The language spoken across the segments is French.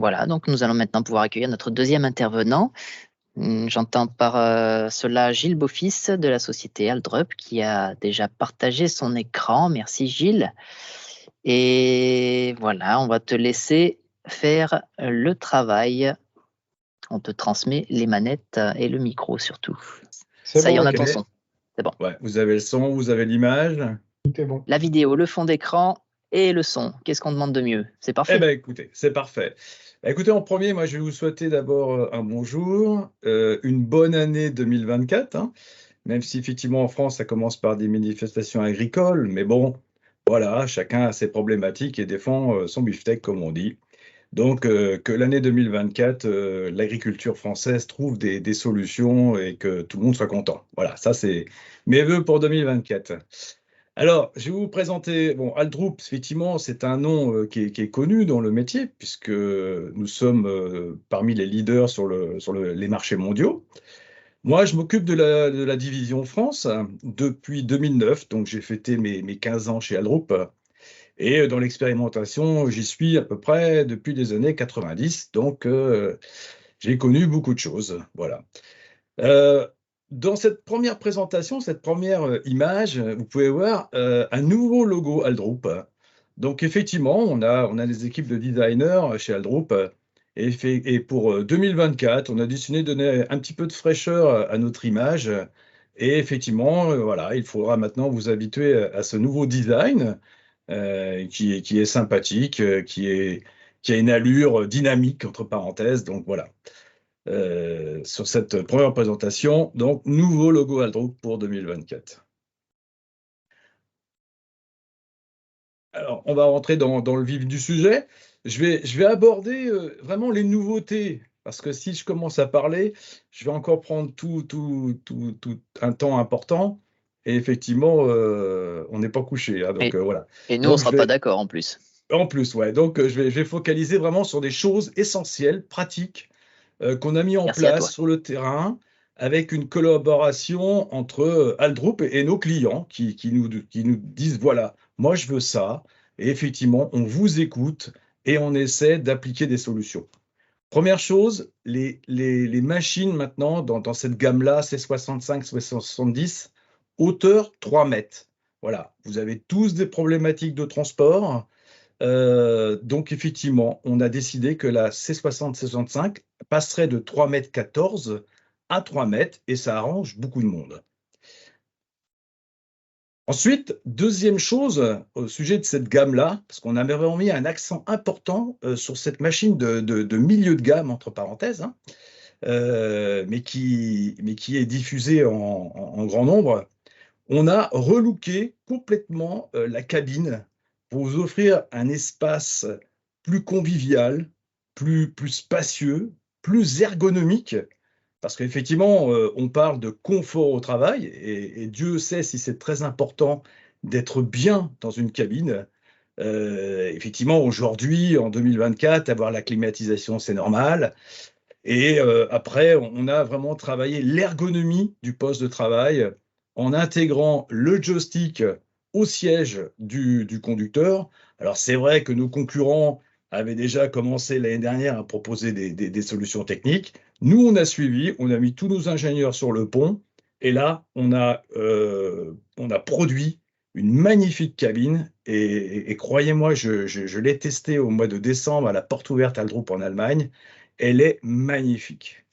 Voilà, donc nous allons maintenant pouvoir accueillir notre deuxième intervenant. J'entends par cela Gilles Beaufils de la société Aldrup qui a déjà partagé son écran. Merci Gilles. Et voilà, on va te laisser faire le travail. On te transmet les manettes et le micro surtout. C'est Ça y est, bon, on a ok. ton son. C'est bon. Ouais, vous avez le son, vous avez l'image. Tout est bon. La vidéo, le fond d'écran et le son. Qu'est-ce qu'on demande de mieux? C'est parfait. Eh bien, écoutez, c'est parfait. Écoutez, en premier, moi, je vais vous souhaiter d'abord un bonjour, une bonne année 2024, hein, même si effectivement en France, ça commence par des manifestations agricoles, mais bon, voilà, chacun a ses problématiques et défend son beefsteak, comme on dit. Donc, que l'année 2024, l'agriculture française trouve des solutions et que tout le monde soit content. Voilà, ça, c'est mes vœux pour 2024. Alors, je vais vous présenter, bon, Aldrup, effectivement, c'est un nom qui est connu dans le métier, puisque nous sommes parmi les leaders sur les marchés mondiaux. Moi, je m'occupe de la division France depuis 2009, donc j'ai fêté mes 15 ans chez Aldrup. Et dans l'expérimentation, j'y suis à peu près depuis les années 90, donc j'ai connu beaucoup de choses. Voilà. Euh, Dans cette première présentation, cette première image, vous pouvez voir un nouveau logo Aldrup. Donc effectivement, on a des équipes de designers chez Aldrup. Et pour 2024, on a décidé de donner un petit peu de fraîcheur à notre image. Et effectivement, voilà, il faudra maintenant vous habituer à ce nouveau design qui est sympathique, qui a une allure dynamique, entre parenthèses. Donc voilà. Sur cette première présentation, donc nouveau logo Aldrup pour 2024. Alors, on va rentrer dans le vif du sujet. Je vais aborder vraiment les nouveautés, parce que si je commence à parler, je vais encore prendre tout un temps important. Et effectivement, on n'est pas couché, hein, donc voilà. Et nous, on ne Donc, sera pas d'accord en plus. en plus, ouais. Donc, je vais focaliser vraiment sur des choses essentielles, pratiques, qu'on a mis en Merci à place toi. sur le terrain avec une collaboration entre Aldrup et nos clients qui nous disent, voilà, moi je veux ça. Et effectivement, on vous écoute et on essaie d'appliquer des solutions. Première chose, les machines maintenant dans cette gamme-là, C65, C70, hauteur 3 mètres. Voilà, vous avez tous des problématiques de transport. Donc effectivement, on a décidé que la C60-65 passerait de 3,14 m à 3 mètres et ça arrange beaucoup de monde. Ensuite, deuxième chose au sujet de cette gamme-là, parce qu'on avait vraiment mis un accent important sur cette machine de milieu de gamme, entre parenthèses, hein, mais qui est diffusée en grand nombre, on a relooké complètement la cabine pour vous offrir un espace plus convivial, plus spacieux, plus ergonomique, parce qu'effectivement, on parle de confort au travail, et Dieu sait si c'est très important d'être bien dans une cabine. Effectivement, aujourd'hui, en 2024, avoir la climatisation, c'est normal. Et après, on a vraiment travaillé l'ergonomie du poste de travail en intégrant le joystick au siège du conducteur. Alors c'est vrai que nos concurrents avaient déjà commencé l'année dernière à proposer des solutions techniques. Nous, on a suivi, on a mis tous nos ingénieurs sur le pont, et là, on a produit une magnifique cabine. Et croyez-moi, je l'ai testée au mois de décembre à la porte ouverte Aldrup en Allemagne. Elle est magnifique.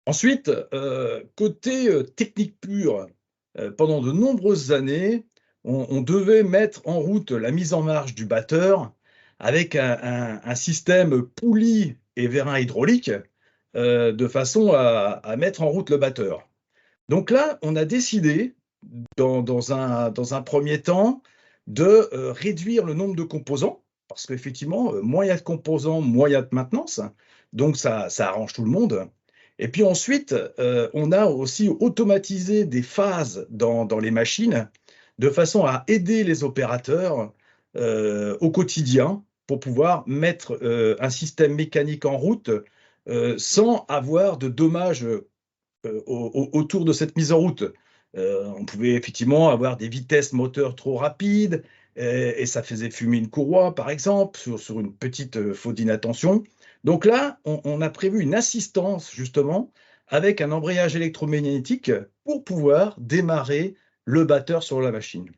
Ensuite, côté technique pure, pendant de nombreuses années, on devait mettre en route la mise en marche du batteur avec un système poulie et vérin hydraulique de façon à mettre en route le batteur. Donc là, on a décidé, dans un premier temps, de réduire le nombre de composants, parce qu'effectivement, moins il y a de composants, moins il y a de maintenance, donc ça arrange tout le monde. Et puis ensuite, on a aussi automatisé des phases dans les machines, de façon à aider les opérateurs au quotidien pour pouvoir mettre un système mécanique en route sans avoir de dommages autour de cette mise en route. On pouvait effectivement avoir des vitesses moteurs trop rapides, et ça faisait fumer une courroie, par exemple, sur une petite faute d'inattention. Donc là, on a prévu une assistance, justement, avec un embrayage électromagnétique pour pouvoir démarrer le batteur sur la machine.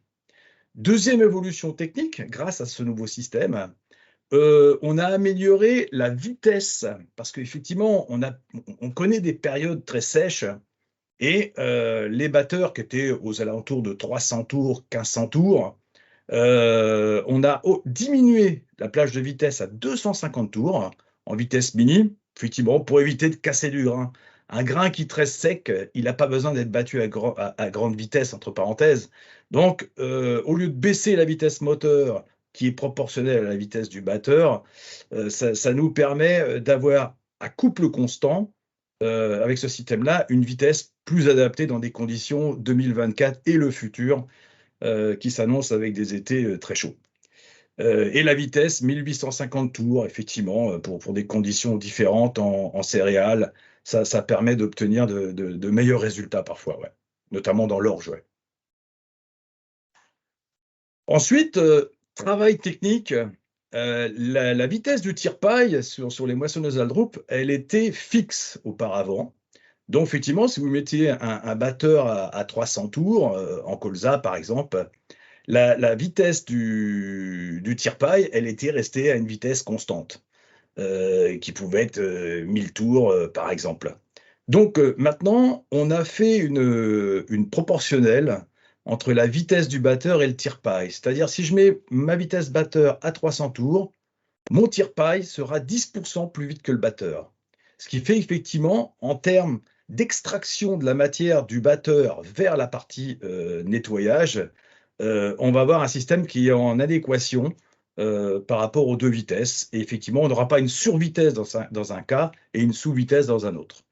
Deuxième évolution technique, grâce à ce nouveau système, on a amélioré la vitesse, parce qu'effectivement, on connaît des périodes très sèches, et les batteurs qui étaient aux alentours de 300 tours, 1500 tours, on a diminué la plage de vitesse à 250 tours en vitesse mini, effectivement, pour éviter de casser du grain. Un grain qui est très sec, il n'a pas besoin d'être battu à grande vitesse, entre parenthèses. Donc, au lieu de baisser la vitesse moteur, qui est proportionnelle à la vitesse du batteur, ça nous permet d'avoir à couple constant, avec ce système-là, une vitesse plus adaptée dans des conditions 2024 et le futur, qui s'annonce avec des étés très chauds. Et la vitesse, 1850 tours, effectivement, pour des conditions différentes en céréales, ça permet d'obtenir de meilleurs résultats parfois, ouais. Notamment dans l'orge, ouais. Ensuite, travail technique, la vitesse du tire-paille sur les moissonneuses Aldrup, elle était fixe auparavant. Donc effectivement, si vous mettiez un batteur à 300 tours, en colza par exemple, la vitesse du tire-paille, elle était restée à une vitesse constante, qui pouvait être 1000 tours, par exemple. Donc maintenant, on a fait une proportionnelle entre la vitesse du batteur et le tire-paille. C'est-à-dire, si je mets ma vitesse batteur à 300 tours, mon tire-paille sera 10% plus vite que le batteur. Ce qui fait effectivement, en termes d'extraction de la matière du batteur vers la partie nettoyage, on va avoir un système qui est en adéquation par rapport aux deux vitesses. Et effectivement, on n'aura pas une survitesse dans un cas et une sous-vitesse dans un autre.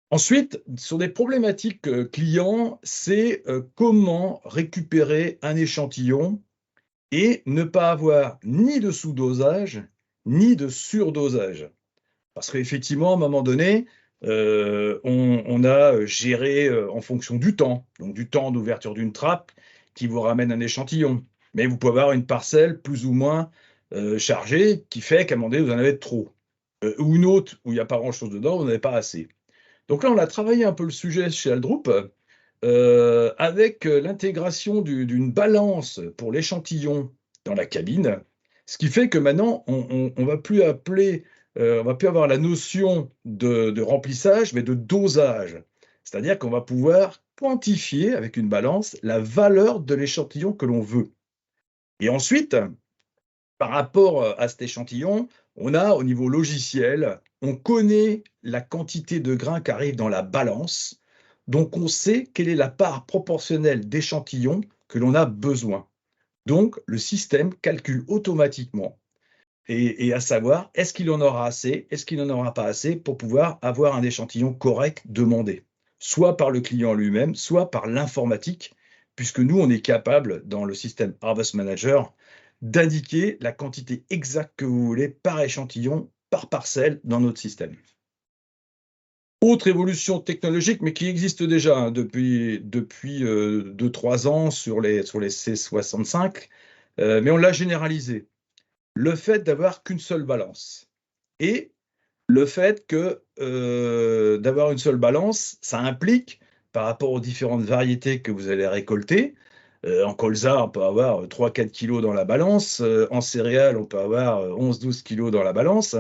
Ensuite, sur des problématiques clients, c'est comment récupérer un échantillon et ne pas avoir ni de sous-dosage, ni de surdosage. Parce qu'effectivement, à un moment donné, on a géré en fonction du temps, donc du temps d'ouverture d'une trappe qui vous ramène un échantillon. Mais vous pouvez avoir une parcelle plus ou moins chargée qui fait qu'à un moment donné, vous en avez trop. Ou une autre où il n'y a pas grand-chose dedans, vous n'en avez pas assez. Donc là, on a travaillé un peu le sujet chez Aldrup avec l'intégration d'une balance pour l'échantillon dans la cabine, ce qui fait que maintenant, on va plus appeler, on va plus avoir la notion de remplissage, mais de dosage. C'est-à-dire qu'on va pouvoir quantifier avec une balance la valeur de l'échantillon que l'on veut. Et ensuite, par rapport à cet échantillon, on a au niveau logiciel, on connaît la quantité de grains qui arrive dans la balance, donc on sait quelle est la part proportionnelle d'échantillons que l'on a besoin. Donc le système calcule automatiquement, et à savoir, est-ce qu'il en aura assez, est-ce qu'il n'en aura pas assez pour pouvoir avoir un échantillon correct demandé, soit par le client lui-même, soit par l'informatique, puisque nous, on est capable, dans le système Harvest Manager, d'indiquer la quantité exacte que vous voulez par échantillon, par parcelle dans notre système. Autre évolution technologique, mais qui existe déjà hein, depuis 2-3 ans sur les C65, mais on l'a généralisé. Le fait d'avoir qu'une seule balance. Et le fait que d'avoir une seule balance, ça implique, par rapport aux différentes variétés que vous allez récolter, en colza, on peut avoir 3-4 kilos dans la balance, en céréales, on peut avoir 11-12 kilos dans la balance,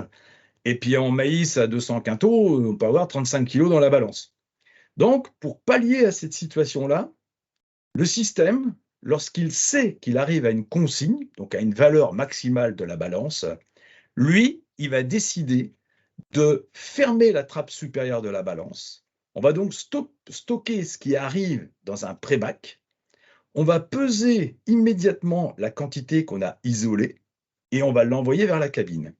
et puis en maïs à 200 quintaux, on peut avoir 35 kilos dans la balance. Donc, pour pallier à cette situation-là, le système, lorsqu'il sait qu'il arrive à une consigne, donc à une valeur maximale de la balance, lui, il va décider de fermer la trappe supérieure de la balance. On va donc stocker ce qui arrive dans un pré-bac. On va peser immédiatement la quantité qu'on a isolée et on va l'envoyer vers la cabine.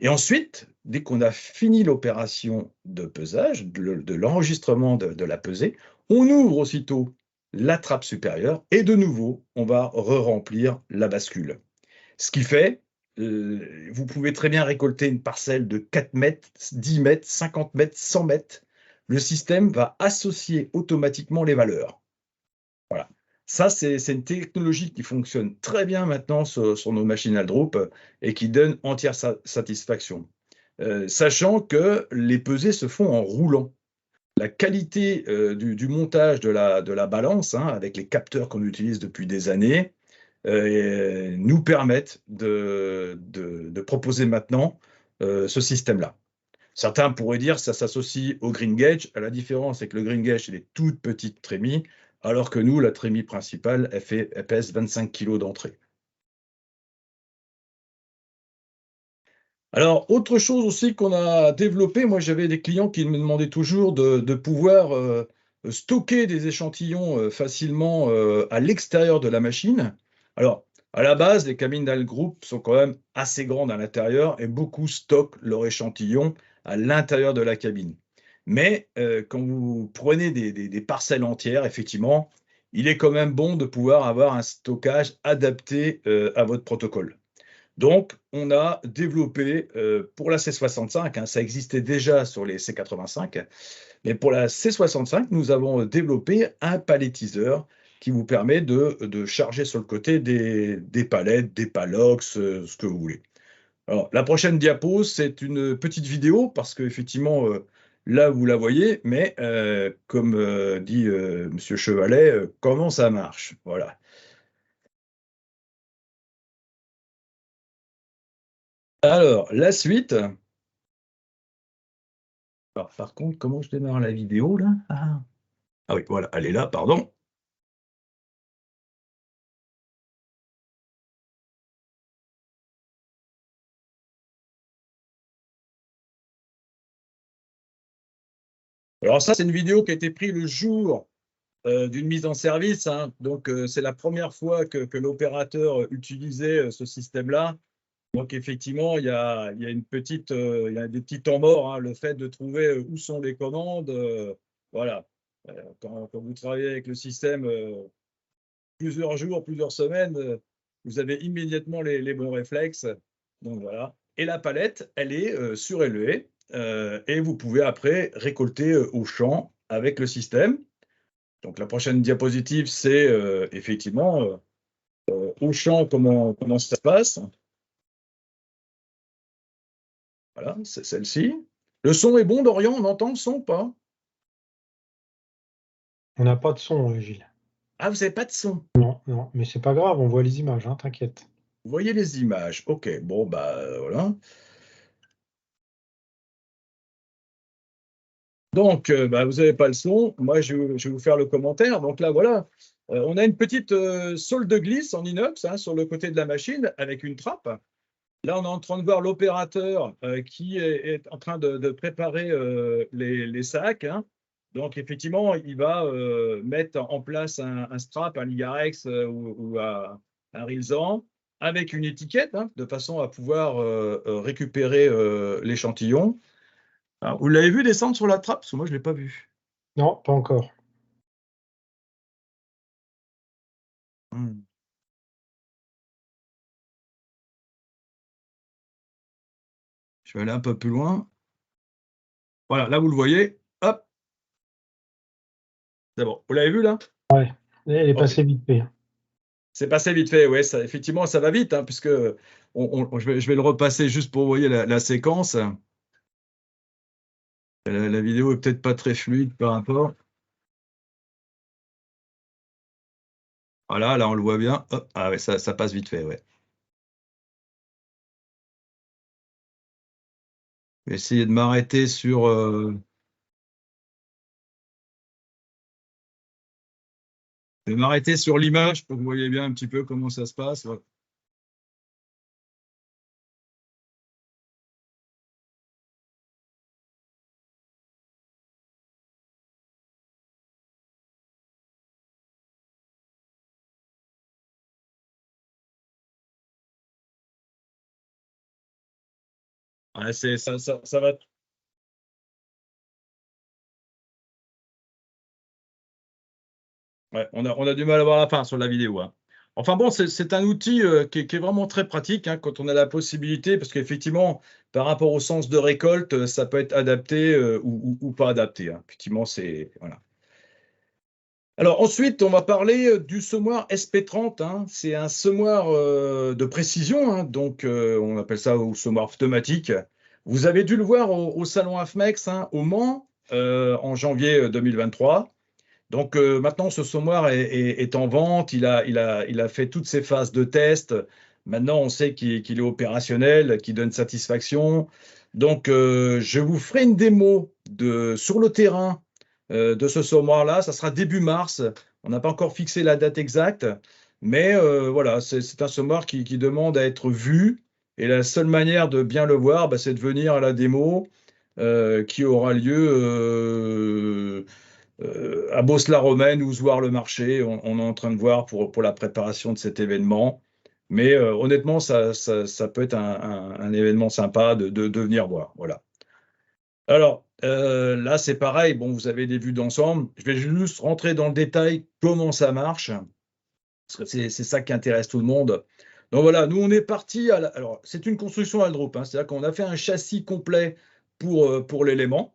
Et ensuite, dès qu'on a fini l'opération de pesage, de l'enregistrement de la pesée, on ouvre aussitôt la trappe supérieure et de nouveau, on va re-remplir la bascule. Ce qui fait, vous pouvez très bien récolter une parcelle de 4 mètres, 10 mètres, 50 mètres, 100 mètres. Le système va associer automatiquement les valeurs. Ça, c'est une technologie qui fonctionne très bien maintenant sur nos machines Aldrup et qui donne entière satisfaction. Sachant que les pesées se font en roulant. La qualité du montage de la balance, hein, avec les capteurs qu'on utilise depuis des années, nous permettent de proposer maintenant ce système-là. Certains pourraient dire que ça s'associe au green gauge. La différence, c'est que le green gauge, c'est des toutes petites trémies, alors que nous, la trémie principale, elle pèse 25 kg d'entrée. Alors, autre chose aussi qu'on a développé, moi j'avais des clients qui me demandaient toujours de pouvoir stocker des échantillons facilement à l'extérieur de la machine. Alors, à la base, les cabines d'Algroup sont quand même assez grandes à l'intérieur et beaucoup stockent leur échantillon à l'intérieur de la cabine. Mais quand vous prenez des parcelles entières, effectivement, il est quand même bon de pouvoir avoir un stockage adapté à votre protocole. Donc, on a développé pour la C65, hein, ça existait déjà sur les C85, mais pour la C65, nous avons développé un palettiseur qui vous permet de charger sur le côté des palettes, des palox, ce que vous voulez. Alors, la prochaine diapo, c'est une petite vidéo parce qu'effectivement, là, vous la voyez, mais comme dit Monsieur Chevalet, comment ça marche? Voilà. Alors, la suite. Alors, par contre, comment je démarre la vidéo là? Ah oui, voilà, elle est là, pardon. Alors ça, c'est une vidéo qui a été prise le jour d'une mise en service, hein. Donc, c'est la première fois que l'opérateur utilisait ce système-là. Donc, effectivement, il y a des petits temps morts, hein, le fait de trouver où sont les commandes. Voilà. Quand vous travaillez avec le système plusieurs jours, plusieurs semaines, vous avez immédiatement les bons réflexes. Donc voilà. Et la palette, elle est surélevée et vous pouvez après récolter au champ avec le système. Donc la prochaine diapositive, c'est effectivement au champ comment ça se passe. Voilà, c'est celle-ci. Le son est bon, Dorian, on entend le son ou pas? On n'a pas de son, Gilles. Ah, vous n'avez pas de son. Non, non, mais c'est pas grave, on voit les images, hein, t'inquiète. Vous voyez les images. Ok, bon, bah voilà. Donc, bah, vous n'avez pas le son. Moi, je vais vous faire le commentaire. Donc là, voilà. On a une petite sole de glisse en inox, hein, sur le côté de la machine avec une trappe. Là, on est en train de voir l'opérateur qui est en train de préparer les sacs, hein. Donc, effectivement, il va mettre en place un strap, un Ligarex ou un Rilsan avec une étiquette, hein, de façon à pouvoir récupérer l'échantillon. Alors, vous l'avez vu descendre sur la trappe? Parce que moi, je ne l'ai pas vu. Non, pas encore. Hmm. Je vais aller un peu plus loin. Voilà, là, vous le voyez. Hop, c'est bon. Vous l'avez vu, là? Ouais, elle est Ok. passée vite fait. C'est passé vite fait, ouais, ça, effectivement, ça va vite, hein, puisque je vais le repasser juste pour vous voyez la séquence. La vidéo est peut-être pas très fluide par rapport. Voilà, là, on le voit bien. Hop, ah ouais, ça passe vite fait, ouais. Je vais essayer de m'arrêter sur... de m'arrêter sur l'image pour que vous voyez bien un petit peu comment ça se passe. Ouais. Ouais, ça va. Ouais, on a du mal à voir la fin sur la vidéo, hein. Enfin bon, c'est un outil qui est vraiment très pratique, hein, quand on a la possibilité, parce qu'effectivement, par rapport au sens de récolte, ça peut être adapté ou pas adapté, hein. Effectivement, c'est voilà. Alors ensuite, on va parler du semoir SP30, hein. C'est un semoir de précision, hein. Donc on appelle ça au semoir pneumatique. Vous avez dû le voir au salon AFMEX, hein, au Mans en janvier 2023. Donc maintenant, ce semoir est en vente. Il a fait toutes ses phases de test. Maintenant, on sait qu'il est opérationnel, qu'il donne satisfaction. Donc, je vous ferai une démo sur le terrain de ce semoir-là. Ça sera début mars. On n'a pas encore fixé la date exacte. Mais voilà, c'est un semoir qui demande à être vu. Et la seule manière de bien le voir, bah, c'est de venir à la démo qui aura lieu à Beauce-la-Romaine ou Zouar-le-Marché. On est en train de voir pour la préparation de cet événement. Mais honnêtement, ça peut être un événement sympa de venir voir. Voilà. Alors, là, c'est pareil. Bon, vous avez des vues d'ensemble. Je vais juste rentrer dans le détail comment ça marche, parce que c'est ça qui intéresse tout le monde. Donc voilà, nous, on est parti. Alors, c'est une construction Aldrup, hein, c'est-à-dire qu'on a fait un châssis complet pour l'élément.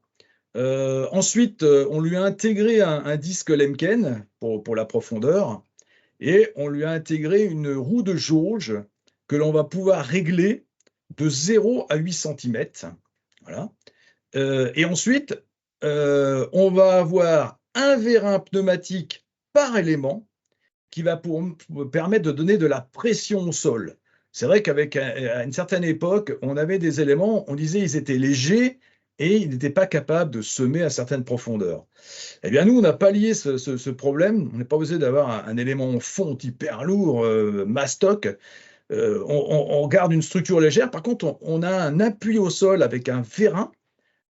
Ensuite, on lui a intégré un disque Lemken pour la profondeur et on lui a intégré une roue de jauge que l'on va pouvoir régler de 0 à 8 cm. Voilà. Et ensuite, on va avoir un vérin pneumatique par élément qui va permettre de donner de la pression au sol. C'est vrai à une certaine époque, on avait des éléments, on disait ils étaient légers et ils n'étaient pas capables de semer à certaines profondeurs. Eh bien, nous, on a pallié ce problème. On n'est pas obligé d'avoir un élément en fonte hyper lourd, mastoc. On garde une structure légère. Par contre, on a un appui au sol avec un vérin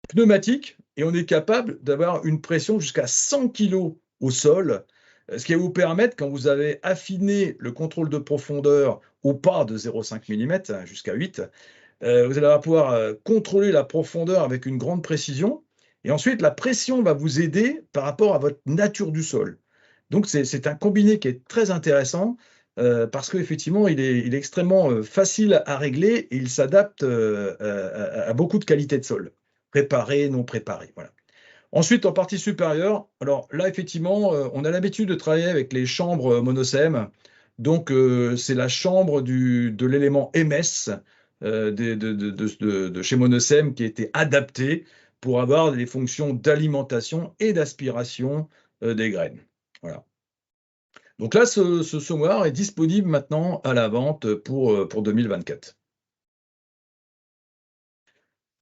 pneumatique et on est capable d'avoir une pression jusqu'à 100 kg au sol, ce qui va vous permettre, quand vous avez affiné le contrôle de profondeur au pas de 0,5 mm jusqu'à 8, vous allez pouvoir contrôler la profondeur avec une grande précision. Et ensuite, la pression va vous aider par rapport à votre nature du sol. Donc, c'est un combiné qui est très intéressant parce qu'effectivement, il est extrêmement facile à régler et il s'adapte à beaucoup de qualités de sol. Préparé, non préparé. Voilà. Ensuite, en partie supérieure, alors là, effectivement, on a l'habitude de travailler avec les chambres Monosem. Donc, c'est la chambre de l'élément MS de chez Monosem qui a été adaptée pour avoir les fonctions d'alimentation et d'aspiration des graines. Voilà. Donc là, ce semoir est disponible maintenant à la vente pour 2024.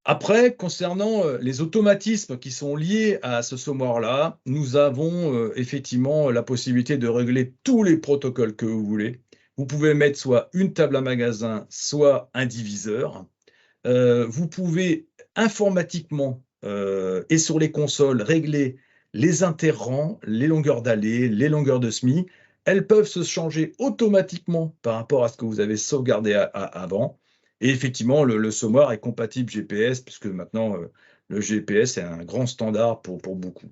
Après, concernant les automatismes qui sont liés à ce semoir-là, nous avons effectivement la possibilité de régler tous les protocoles que vous voulez. Vous pouvez mettre soit une table à magasin, soit un diviseur. Vous pouvez informatiquement et sur les consoles régler les interrangs, les longueurs d'allée, les longueurs de semis. Elles peuvent se changer automatiquement par rapport à ce que vous avez sauvegardé avant. Et effectivement, le semoir est compatible GPS, puisque maintenant, le GPS est un grand standard pour beaucoup.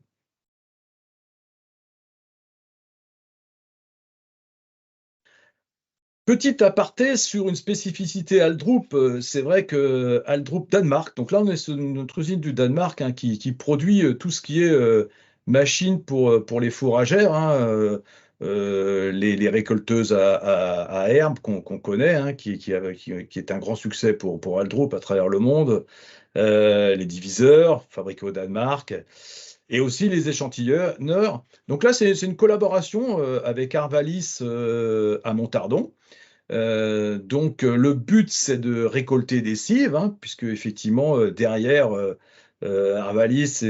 Petit aparté sur une spécificité Aldrup, c'est vrai que Aldrup Danemark, donc là on est sur notre usine du Danemark hein, qui produit tout ce qui est machine pour les fourragères, hein, les récolteuses à herbe qu'on connaît, hein, qui est un grand succès pour Aldrup à travers le monde, les diviseurs fabriqués au Danemark, et aussi les échantillonneurs. Donc là c'est une collaboration avec Arvalis à Montardon. Donc le but c'est de récolter des cives, hein, puisque effectivement derrière Arvalis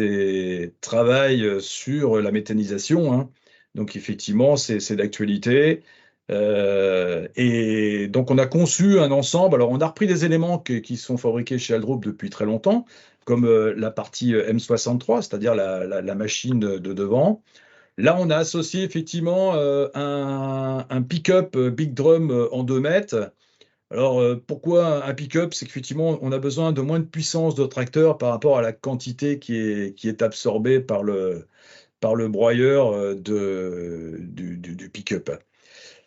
travaille sur la méthanisation, hein. Donc effectivement c'est d'actualité. Et donc on a conçu un ensemble. Alors on a repris des éléments qui sont fabriqués chez Aldrup depuis très longtemps, comme la partie M63, c'est-à-dire la machine de devant. Là, on a associé effectivement un pick-up Big Drum en 2 mètres. Alors, pourquoi un pick-up? C'est qu'effectivement, on a besoin de moins de puissance de tracteur par rapport à la quantité qui est absorbée par le broyeur du pick-up.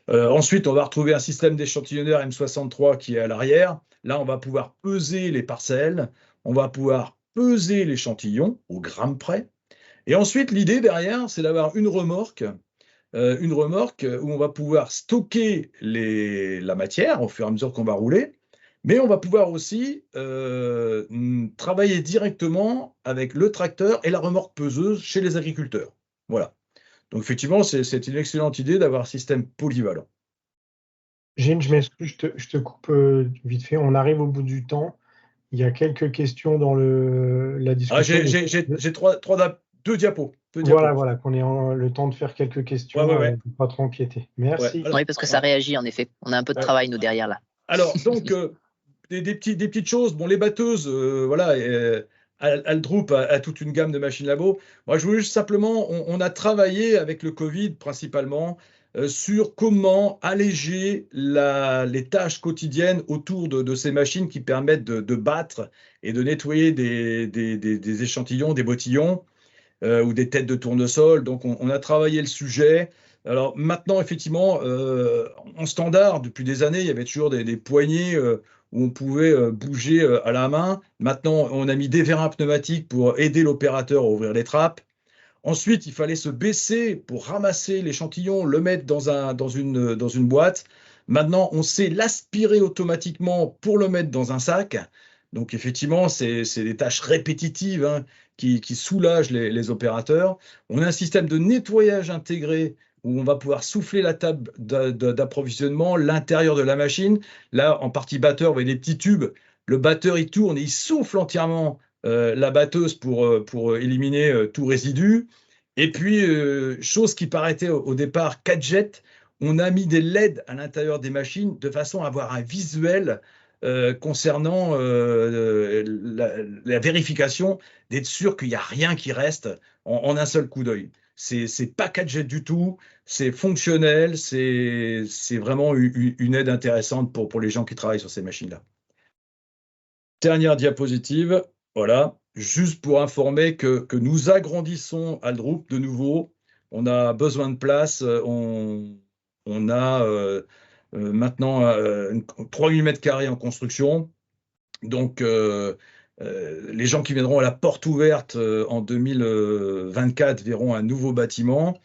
Ensuite, on va retrouver un système d'échantillonneur M63 qui est à l'arrière. Là, on va pouvoir peser les parcelles, on va pouvoir peser l'échantillon au gramme près. Et ensuite, l'idée derrière, c'est d'avoir une remorque une remorque où on va pouvoir stocker la matière au fur et à mesure qu'on va rouler, mais on va pouvoir aussi travailler directement avec le tracteur et la remorque peseuse chez les agriculteurs. Voilà. Donc effectivement, c'est une excellente idée d'avoir un système polyvalent. Gilles, je m'excuse, je te coupe vite fait. On arrive au bout du temps. Il y a quelques questions dans la Ah, discussion. j'ai deux diapos. Voilà, qu'on ait le temps de faire quelques questions, Ouais. pas trop empiéter. Ouais. Merci. Oui, parce que ça réagit en effet. On a un peu de Ouais. travail, nous, derrière là. Alors, donc, des petites choses. Bon, les batteuses, voilà, Aldroup a toute une gamme de machines labo. Moi, je voulais juste simplement, on a travaillé avec le Covid principalement sur comment alléger les tâches quotidiennes autour de ces machines qui permettent de battre et de nettoyer des échantillons, des bottillons ou des têtes de tournesol. Donc, on a travaillé le sujet. Alors maintenant, effectivement, en standard, depuis des années, il y avait toujours des poignées où on pouvait bouger à la main. Maintenant, on a mis des vérins pneumatiques pour aider l'opérateur à ouvrir les trappes. Ensuite, il fallait se baisser pour ramasser l'échantillon, le mettre dans une boîte. Maintenant, on sait l'aspirer automatiquement pour le mettre dans un sac. Donc, effectivement, c'est des tâches répétitives hein, qui soulagent les opérateurs. On a un système de nettoyage intégré où on va pouvoir souffler la table d'approvisionnement, l'intérieur de la machine. Là, en partie batteur, vous voyez des petits tubes. Le batteur, il tourne et il souffle entièrement la batteuse pour éliminer tout résidu. Et puis, chose qui paraissait au départ gadget, on a mis des LED à l'intérieur des machines de façon à avoir un visuel concernant la vérification, d'être sûr qu'il n'y a rien qui reste en un seul coup d'œil. C'est pas gadget du tout, c'est fonctionnel, c'est vraiment une aide intéressante pour les gens qui travaillent sur ces machines-là. Dernière diapositive, voilà, juste pour informer que nous agrandissons Aldroup de nouveau. On a besoin de place. On a maintenant 3000 mètres carrés en construction. Donc, les gens qui viendront à la porte ouverte en 2024 verront un nouveau bâtiment.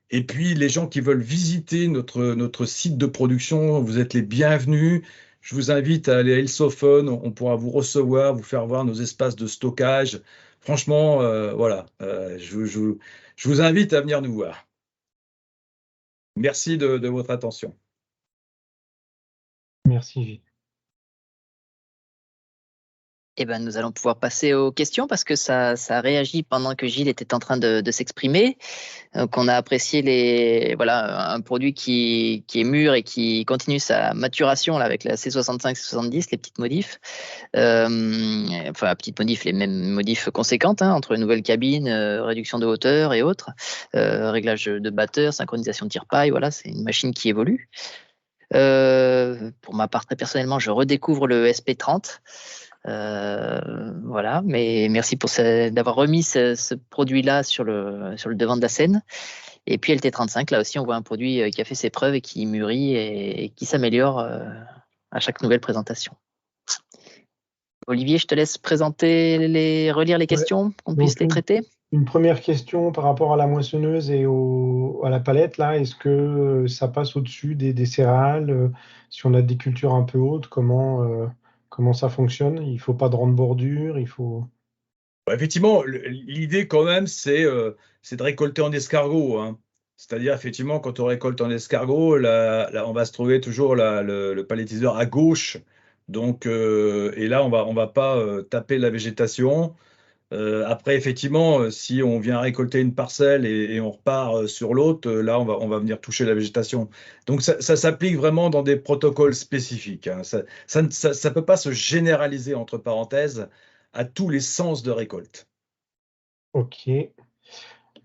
Et puis, les gens qui veulent visiter notre site de production, vous êtes les bienvenus. Je vous invite à aller à Ilsophone, on pourra vous recevoir, vous faire voir nos espaces de stockage. Franchement, voilà, je vous invite à venir nous voir. Merci de votre attention. Merci, Gilles. Eh ben, nous allons pouvoir passer aux questions parce que ça réagit pendant que Gilles était en train de s'exprimer. Qu'on a apprécié un produit qui est mûr et qui continue sa maturation là, avec la C65, C70, les petites modifs. Petites modifs, les mêmes modifs conséquentes hein, entre nouvelle cabine, réduction de hauteur et autres, réglage de batteur, synchronisation de tire-paille. Voilà, c'est une machine qui évolue. Pour ma part, très personnellement, je redécouvre le SP30. Voilà, mais merci d'avoir remis ce produit-là sur le devant de la scène. Et puis LT35, là aussi, on voit un produit qui a fait ses preuves et qui mûrit et qui s'améliore à chaque nouvelle présentation. Olivier, je te laisse relire les questions, qu'on puisse les traiter. Une première question par rapport à la moissonneuse et à la palette, là, est-ce que ça passe au-dessus des céréales si on a des cultures un peu hautes, comment ça fonctionne? Il ne faut pas de rande bordure, il faut... Effectivement, l'idée quand même, c'est de récolter en escargot. Hein. C'est-à-dire, effectivement, quand on récolte en escargot, là, on va se trouver toujours le palettiseur à gauche. Donc, et là, on va pas taper la végétation. Après, effectivement, si on vient récolter une parcelle et on repart sur l'autre, là, on va venir toucher la végétation. Donc, ça s'applique vraiment dans des protocoles spécifiques. Hein. Ça ne peut pas se généraliser, entre parenthèses, à tous les sens de récolte. Ok.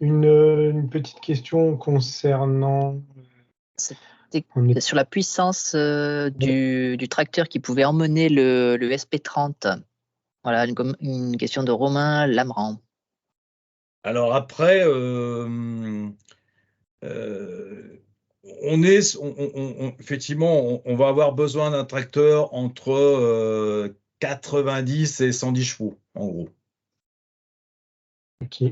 Une petite question concernant... C'était sur la puissance du tracteur qui pouvait emmener le SP30. Voilà, une question de Romain Lamran. Alors après, effectivement, on va avoir besoin d'un tracteur entre 90 et 110 chevaux, en gros. Ok.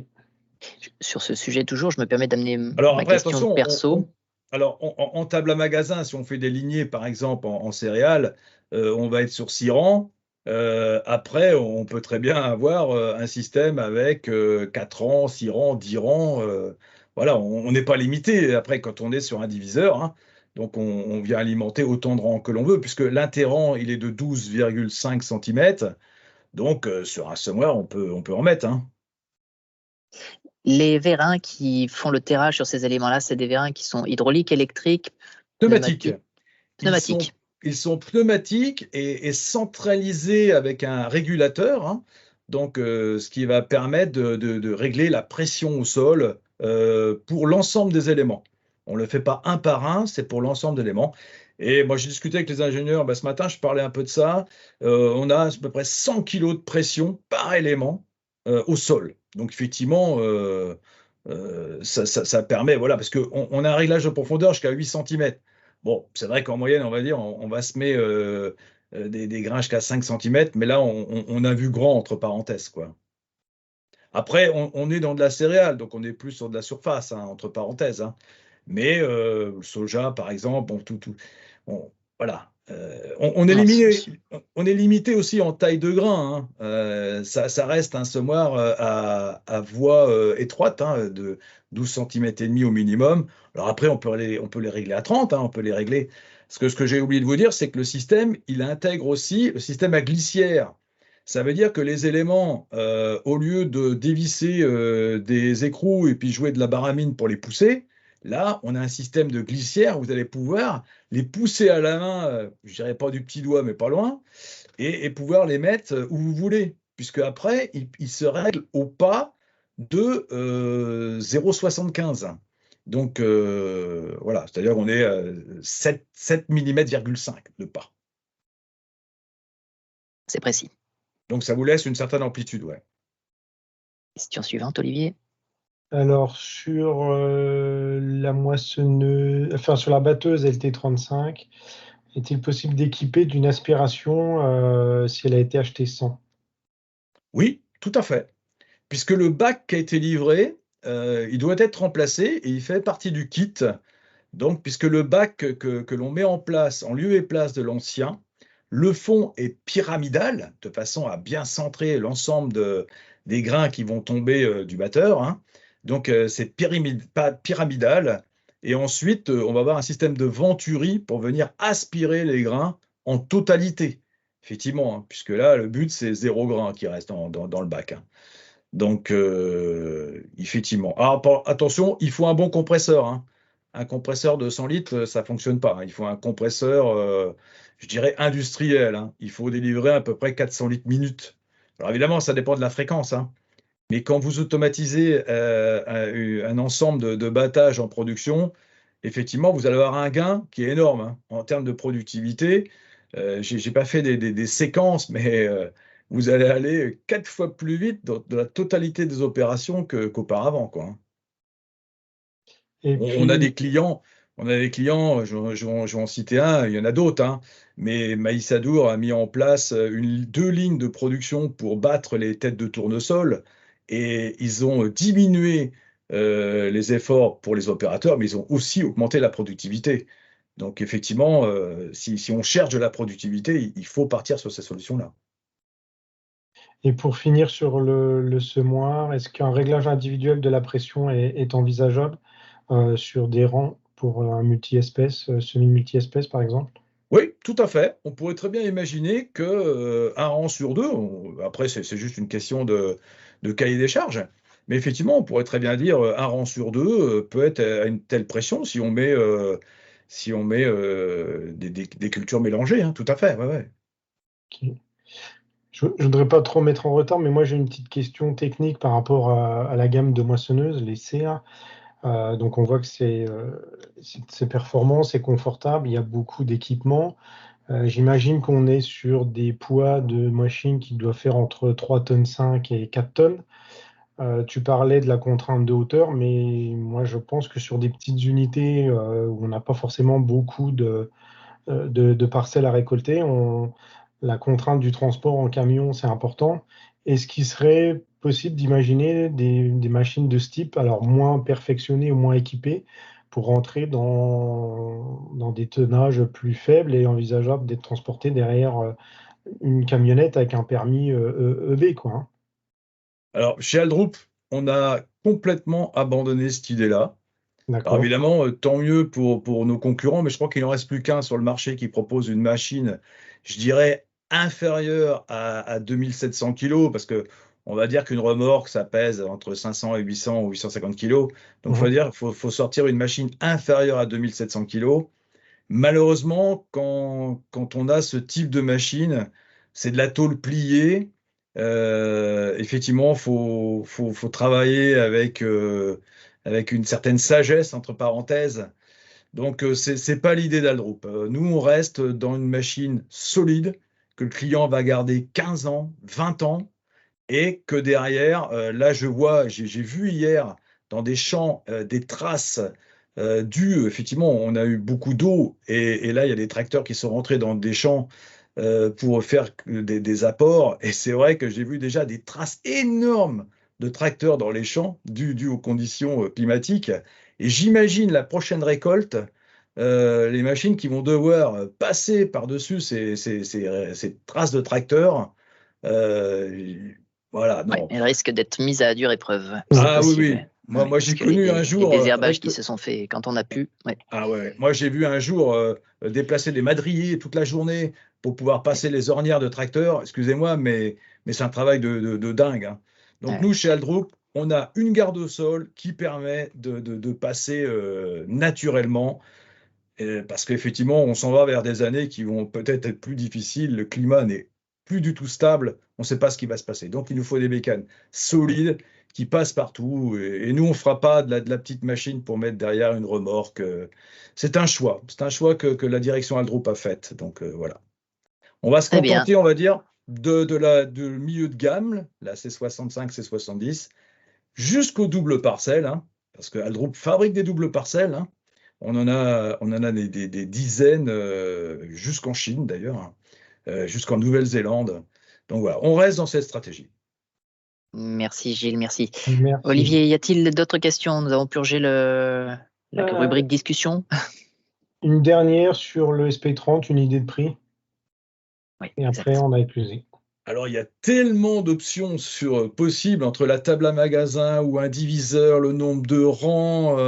Sur ce sujet toujours, je me permets d'amener Alors ma après, question attention, perso. en table à magasin, si on fait des lignées, par exemple, en céréales, on va être sur 6 rangs. Après, on peut très bien avoir un système avec 4 rangs, 6 rangs, 10 rangs. Voilà, on n'est pas limité après quand on est sur un diviseur, hein. Donc on vient alimenter autant de rangs que l'on veut, puisque l'interrang, il est de 12,5 cm. Donc sur un semoir, on peut en mettre, hein. Les vérins qui font le terrage sur ces éléments-là, c'est des vérins qui sont hydrauliques, électriques, Pneumatiques. pneumatiques. Ils sont pneumatiques et centralisés avec un régulateur, hein. Donc, ce qui va permettre de régler la pression au sol pour l'ensemble des éléments. On ne le fait pas un par un, c'est pour l'ensemble des éléments. Et moi, j'ai discuté avec les ingénieurs, ce matin, je parlais un peu de ça. On a à peu près 100 kg de pression par élément au sol. Donc, effectivement, ça permet, voilà, parce qu'on a un réglage de profondeur jusqu'à 8 cm. Bon, c'est vrai qu'en moyenne, on va dire, on va semer des grains jusqu'à 5 cm, mais là, on a vu grand entre parenthèses, quoi. Après, on est dans de la céréale, donc on est plus sur de la surface, hein, entre parenthèses, hein. Mais le soja, par exemple, bon, voilà. On Non, est limité aussi en taille de grain, hein. Ça reste un semoir à voie étroite, hein, de 12 cm et demi au minimum. Alors après, on peut les régler à 30, hein, on peut les régler. Parce que ce que j'ai oublié de vous dire, c'est que le système, il intègre aussi le système à glissière. Ça veut dire que les éléments, au lieu de dévisser des écrous et puis jouer de la baramine pour les pousser, là, on a un système de glissière où vous allez pouvoir les pousser à la main, je dirais pas du petit doigt, mais pas loin, et pouvoir les mettre où vous voulez, puisque après, ils se règlent au pas de 0,75. Donc, voilà, c'est-à-dire qu'on est 7 mm,5 de pas. c'est précis. Donc, ça vous laisse une certaine amplitude, ouais. Question suivante, Olivier. Alors, sur la moissonneuse, enfin, sur la batteuse LT35, est-il possible d'équiper d'une aspiration si elle a été achetée sans? Oui, tout à fait. Puisque le bac qui a été livré, il doit être remplacé et il fait partie du kit. Donc, puisque le bac que l'on met en place en lieu et place de l'ancien, le fond est pyramidal, de façon à bien centrer l'ensemble des grains qui vont tomber du batteur, hein. Donc, c'est pyramidal. Et ensuite, on va avoir un système de venturi pour venir aspirer les grains en totalité. Effectivement, hein, puisque là, le but, c'est 0 grain qui reste dans le bac, hein. Donc, effectivement. Alors, attention, il faut un bon compresseur, hein. Un compresseur de 100 litres, ça ne fonctionne pas, hein. Il faut un compresseur, je dirais, industriel, hein. Il faut délivrer à peu près 400 litres minute. Alors, évidemment, ça dépend de la fréquence, hein. Mais quand vous automatisez un ensemble de battages en production, effectivement, vous allez avoir un gain qui est énorme, hein, en termes de productivité. Je n'ai pas fait des séquences, mais vous allez aller 4 fois plus vite dans la totalité des opérations qu'auparavant, quoi, hein. Et On a puis, des clients, je vais en citer un, il y en a d'autres, hein, mais Maïsadour a mis en place 2 lignes de production pour battre les têtes de tournesol et ils ont diminué les efforts pour les opérateurs, mais ils ont aussi augmenté la productivité. Donc effectivement, si on cherche de la productivité, il faut partir sur ces solutions-là. et pour finir sur le semoir, est-ce qu'un réglage individuel de la pression est envisageable sur des rangs pour un multi-espèce, semi-multi-espèce par exemple? Oui, tout à fait. On pourrait très bien imaginer que un rang sur deux, après c'est juste une question de cahier des charges, mais effectivement, on pourrait très bien dire un rang sur deux peut être à une telle pression si on met des cultures mélangées, hein, tout à fait. Ouais, ouais. Ok. Je ne voudrais pas trop mettre en retard, mais moi j'ai une petite question technique par rapport à la gamme de moissonneuses, les CA. Donc on voit que c'est performant, c'est confortable, il y a beaucoup d'équipements. J'imagine qu'on est sur des poids de machines qui doivent faire entre 3,5 tonnes et 4 tonnes. Tu parlais de la contrainte de hauteur, mais moi je pense que sur des petites unités où on n'a pas forcément beaucoup de parcelles à récolter, la contrainte du transport en camion, c'est important. Est-ce qu'il serait possible d'imaginer des machines de ce type, alors moins perfectionnées ou moins équipées, pour rentrer dans des tenages plus faibles et envisageable d'être transporté derrière une camionnette avec un permis EB, quoi, hein. Alors, chez Aldroup, on a complètement abandonné cette idée-là. Alors D'accord. évidemment, tant mieux pour nos concurrents, mais je crois qu'il n'en reste plus qu'un sur le marché qui propose une machine, je dirais, inférieure à 2700 kilos, parce que on va dire qu'une remorque, ça pèse entre 500 et 800 ou 850 kilos. Donc, Mhm. faut sortir une machine inférieure à 2700 kilos. Malheureusement, quand on a ce type de machine, c'est de la tôle pliée. Effectivement, faut travailler avec une certaine sagesse, entre parenthèses. Donc, c'est pas l'idée d'Aldroup. Nous, on reste dans une machine solide que le client va garder 15 ans, 20 ans, et que derrière, là, j'ai vu hier dans des champs des traces dues, effectivement, on a eu beaucoup d'eau, et là, il y a des tracteurs qui sont rentrés dans des champs pour faire des apports, et c'est vrai que j'ai vu déjà des traces énormes de tracteurs dans les champs dues aux conditions climatiques, et j'imagine la prochaine récolte, les machines qui vont devoir passer par-dessus ces traces de tracteurs. Euh, voilà, Ouais, non. elle risque d'être mise à dure épreuve, c'est Ah oui, possible. oui. Moi, Ouais, moi parce j'ai qu'il y a connu un des jour désherbages avec. qui se sont faits quand on a pu. Ouais. Ah ouais, moi j'ai vu un jour déplacer des madriers toute la journée pour pouvoir passer les ornières de tracteur. Excusez-moi, mais c'est un travail de dingue, hein. Donc Ouais. nous, chez Aldroup, on a une garde au sol qui permet de passer naturellement. Parce qu'effectivement, on s'en va vers des années qui vont peut-être être plus difficiles. Le climat n'est plus du tout stable. On ne sait pas ce qui va se passer. Donc, il nous faut des bécanes solides qui passent partout. Et nous, on ne fera pas de la petite machine pour mettre derrière une remorque. C'est un choix. C'est un choix que la direction Aldroup a fait. Donc, voilà. On va se Très bien. contenter, on va dire, de milieu de gamme, la C65, C70, jusqu'au double parcelle, hein, parce que Aldroup fabrique des doubles parcelles, hein. On en a des dizaines jusqu'en Chine d'ailleurs, hein, jusqu'en Nouvelle-Zélande. Donc voilà, on reste dans cette stratégie. Merci Gilles, merci. Merci. Olivier, y a-t-il d'autres questions? Nous avons purgé la Euh, rubrique discussion. une dernière sur le SP30, une idée de prix, Oui, et après exact. on a éclusé. Alors il y a tellement d'options possibles entre la table à magasin ou un diviseur, le nombre de rangs,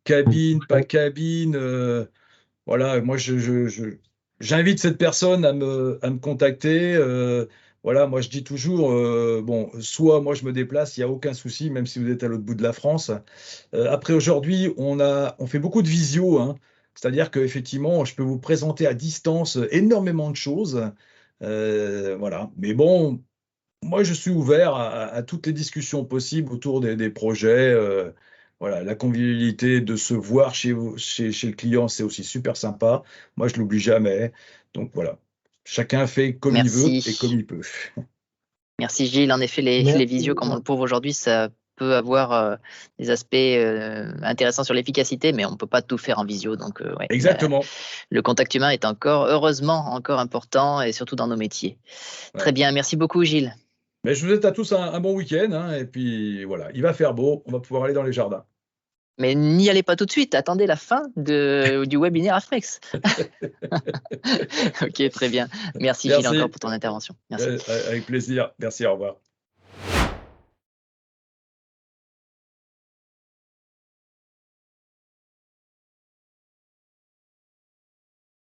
cabine, pas Ouais. cabine. Voilà, moi, j'invite cette personne à me contacter. Voilà, moi, je dis toujours, bon, soit moi, je me déplace, il n'y a aucun souci, même si vous êtes à l'autre bout de la France. Après, aujourd'hui, on fait beaucoup de visio, hein. C'est-à-dire qu'effectivement, je peux vous présenter à distance énormément de choses. Voilà. Mais bon, moi, je suis ouvert à toutes les discussions possibles autour des projets. Voilà, la convivialité de se voir chez le client, c'est aussi super sympa. Moi, je l'oublie jamais. Donc voilà, chacun fait comme il veut et comme Merci. il peut. Merci Gilles. En effet, les visios, Merci. comme on le prouve aujourd'hui, ça peut avoir des aspects intéressants sur l'efficacité, mais on ne peut pas tout faire en visio. Donc, ouais, Exactement. le contact humain est encore, heureusement, encore important, et surtout dans nos métiers. Très Ouais. bien. Merci beaucoup, Gilles. Mais je vous souhaite à tous un bon week-end, hein, et puis voilà, il va faire beau, on va pouvoir aller dans les jardins. Mais n'y allez pas tout de suite. Attendez la fin du webinaire Afrex. Ok, très bien. Merci Gilles encore Merci. pour ton intervention. Merci. Avec plaisir. Merci, au revoir.